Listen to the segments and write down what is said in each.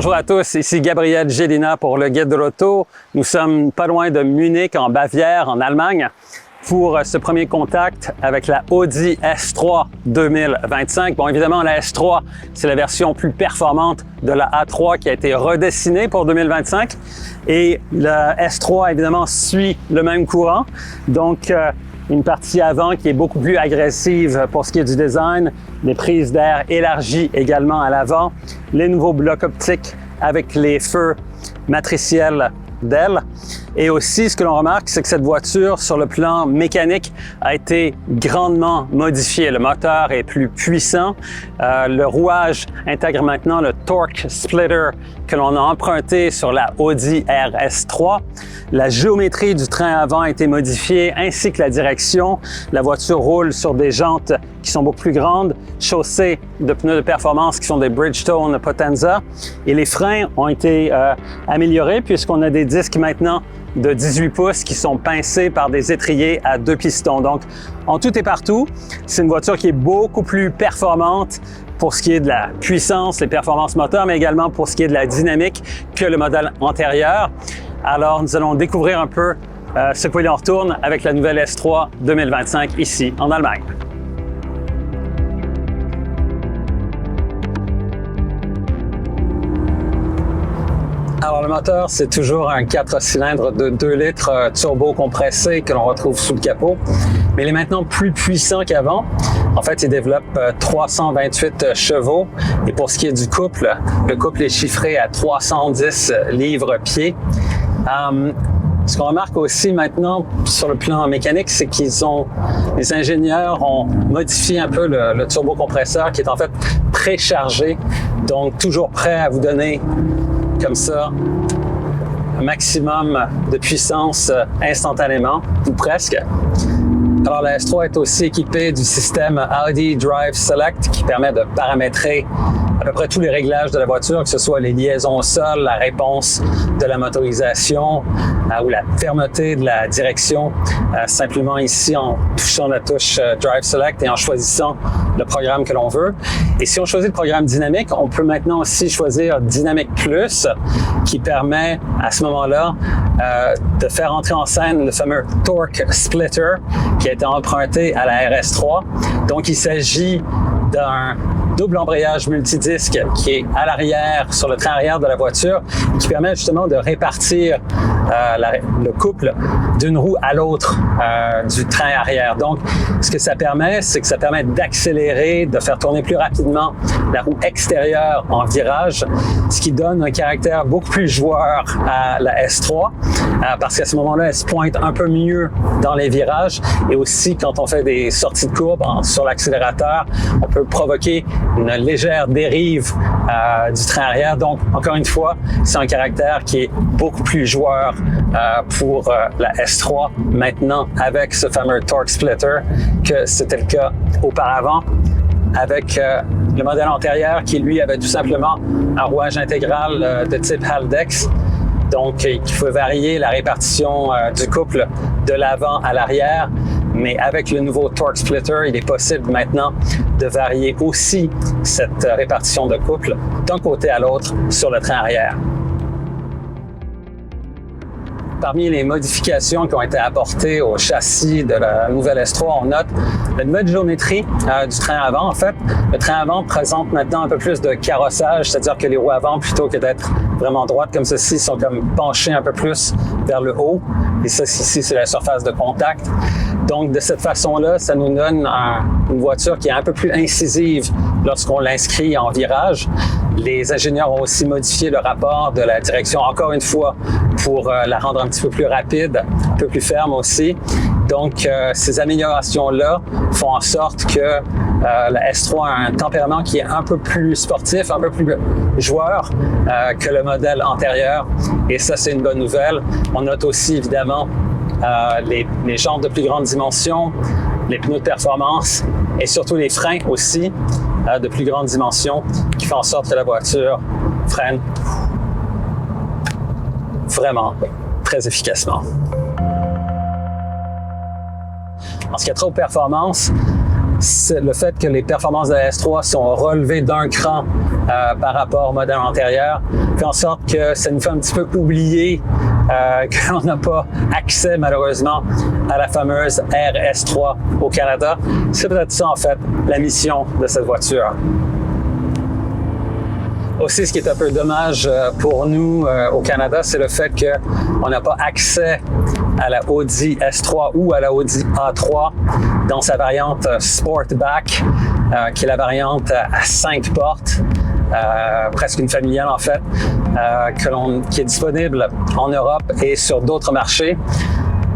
Bonjour à tous, ici Gabriel Gélina pour le Guide de l'auto. Nous sommes pas loin de Munich, en Bavière, en Allemagne, pour ce premier contact avec la Audi S3 2025. Bon, évidemment, la S3, c'est la version plus performante de la A3 qui a été redessinée pour 2025. Et la S3, évidemment, suit le même courant. Donc, une partie avant qui est beaucoup plus agressive pour ce qui est du design, les prises d'air élargies également à l'avant, les nouveaux blocs optiques avec les feux matriciels d'ailes. Et aussi, ce que l'on remarque, c'est que cette voiture, sur le plan mécanique, a été grandement modifiée. Le moteur est plus puissant. Le rouage intègre maintenant le torque splitter que l'on a emprunté sur la Audi RS3. La géométrie du train avant a été modifiée, ainsi que la direction. La voiture roule sur des jantes qui sont beaucoup plus grandes, chaussées de pneus de performance qui sont des Bridgestone Potenza. Et les freins ont été améliorés puisqu'on a des disques maintenant de 18 pouces qui sont pincés par des étriers à 2 pistons. Donc, en tout et partout, c'est une voiture qui est beaucoup plus performante pour ce qui est de la puissance, les performances moteurs, mais également pour ce qui est de la dynamique que le modèle antérieur. Alors, nous allons découvrir un peu ce qu'il en retourne avec la nouvelle S3 2025 ici en Allemagne. Alors, le moteur, c'est toujours un 4 cylindres de 2 litres turbo compressé que l'on retrouve sous le capot. Mais il est maintenant plus puissant qu'avant. En fait, il développe 328 chevaux. Et pour ce qui est du couple, le couple est chiffré à 310 livres-pieds. Ce qu'on remarque aussi maintenant sur le plan mécanique, c'est les ingénieurs ont modifié un peu le turbocompresseur qui est en fait préchargé, donc toujours prêt à vous donner comme ça un maximum de puissance instantanément, ou presque. Alors la S3 est aussi équipée du système Audi Drive Select qui permet de paramétrer à peu près tous les réglages de la voiture, que ce soit les liaisons au sol, la réponse de la motorisation ou la fermeté de la direction, simplement ici en touchant la touche Drive Select et en choisissant le programme que l'on veut. Et si on choisit le programme dynamique, on peut maintenant aussi choisir Dynamic Plus qui permet à ce moment-là de faire entrer en scène le fameux Torque Splitter qui a été emprunté à la RS3. Donc il s'agit d'un double embrayage multidisque qui est à l'arrière, sur le train arrière de la voiture, qui permet justement de répartir le couple d'une roue à l'autre du train arrière. Donc, ce que ça permet, c'est que ça permet d'accélérer, de faire tourner plus rapidement la roue extérieure en virage, ce qui donne un caractère beaucoup plus joueur à la S3, parce qu'à ce moment-là, elle se pointe un peu mieux dans les virages et aussi quand on fait des sorties de courbe sur l'accélérateur, on peut provoquer une légère dérive du train arrière. Donc, encore une fois, c'est un caractère qui est beaucoup plus joueur pour la S3 maintenant avec ce fameux Torque Splitter que c'était le cas auparavant avec le modèle antérieur qui, lui, avait tout simplement un rouage intégral de type Haldex. Donc, qui peut varier la répartition du couple de l'avant à l'arrière. Mais avec le nouveau Torque Splitter, il est possible maintenant de varier aussi cette répartition de couple d'un côté à l'autre sur le train arrière. Parmi les modifications qui ont été apportées au châssis de la nouvelle S3, on note la nouvelle géométrie du train avant. En fait, le train avant présente maintenant un peu plus de carrossage, c'est-à-dire que les roues avant, plutôt que d'être vraiment droites comme ceci, sont comme penchées un peu plus vers le haut. Et ça, ici, c'est la surface de contact. Donc, de cette façon-là, ça nous donne une voiture qui est un peu plus incisive lorsqu'on l'inscrit en virage. Les ingénieurs ont aussi modifié le rapport de la direction, encore une fois, pour la rendre un petit peu plus rapide, un peu plus ferme aussi. Donc, ces améliorations-là font en sorte que la S3 a un tempérament qui est un peu plus sportif, un peu plus joueur que le modèle antérieur. Et ça, c'est une bonne nouvelle. On note aussi, évidemment, les jantes de plus grande dimension, les pneus de performance et surtout les freins aussi de plus grande dimension qui font en sorte que la voiture freine vraiment très efficacement. En ce qui a trait aux performances, le fait que les performances de la S3 sont relevées d'un cran par rapport au modèle antérieur fait en sorte que ça nous fait un petit peu oublier qu'on n'a pas accès malheureusement à la fameuse RS3 au Canada. C'est peut-être ça en fait la mission de cette voiture. Aussi, ce qui est un peu dommage pour nous au Canada, c'est le fait qu'on n'a pas accès à la Audi S3 ou à la Audi A3 dans sa variante Sportback, qui est la variante à 5 portes, presque une familiale en fait, qui est disponible en Europe et sur d'autres marchés.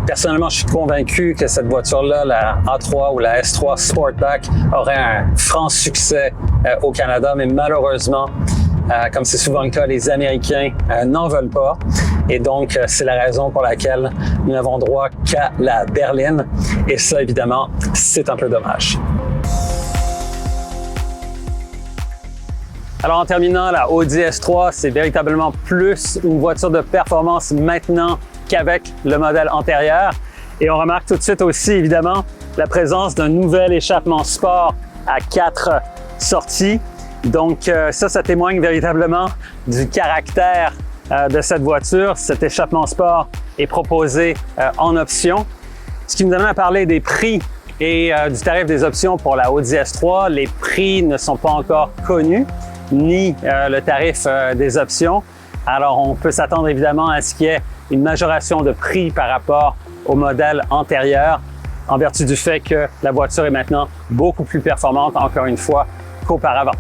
Personnellement, je suis convaincu que cette voiture-là, la A3 ou la S3 Sportback, aurait un franc succès au Canada, mais malheureusement, comme c'est souvent le cas, les Américains n'en veulent pas. Et donc, c'est la raison pour laquelle nous n'avons droit qu'à la berline. Et ça, évidemment, c'est un peu dommage. Alors, en terminant, la Audi S3, c'est véritablement plus une voiture de performance maintenant qu'avec le modèle antérieur. Et on remarque tout de suite aussi, évidemment, la présence d'un nouvel échappement sport à 4 sorties. Donc ça témoigne véritablement du caractère de cette voiture. Cet échappement sport est proposé en option. Ce qui nous amène à parler des prix et du tarif des options pour la Audi S3. Les prix ne sont pas encore connus, ni le tarif des options. Alors on peut s'attendre évidemment à ce qu'il y ait une majoration de prix par rapport au modèle antérieur, en vertu du fait que la voiture est maintenant beaucoup plus performante, encore une fois, qu'auparavant.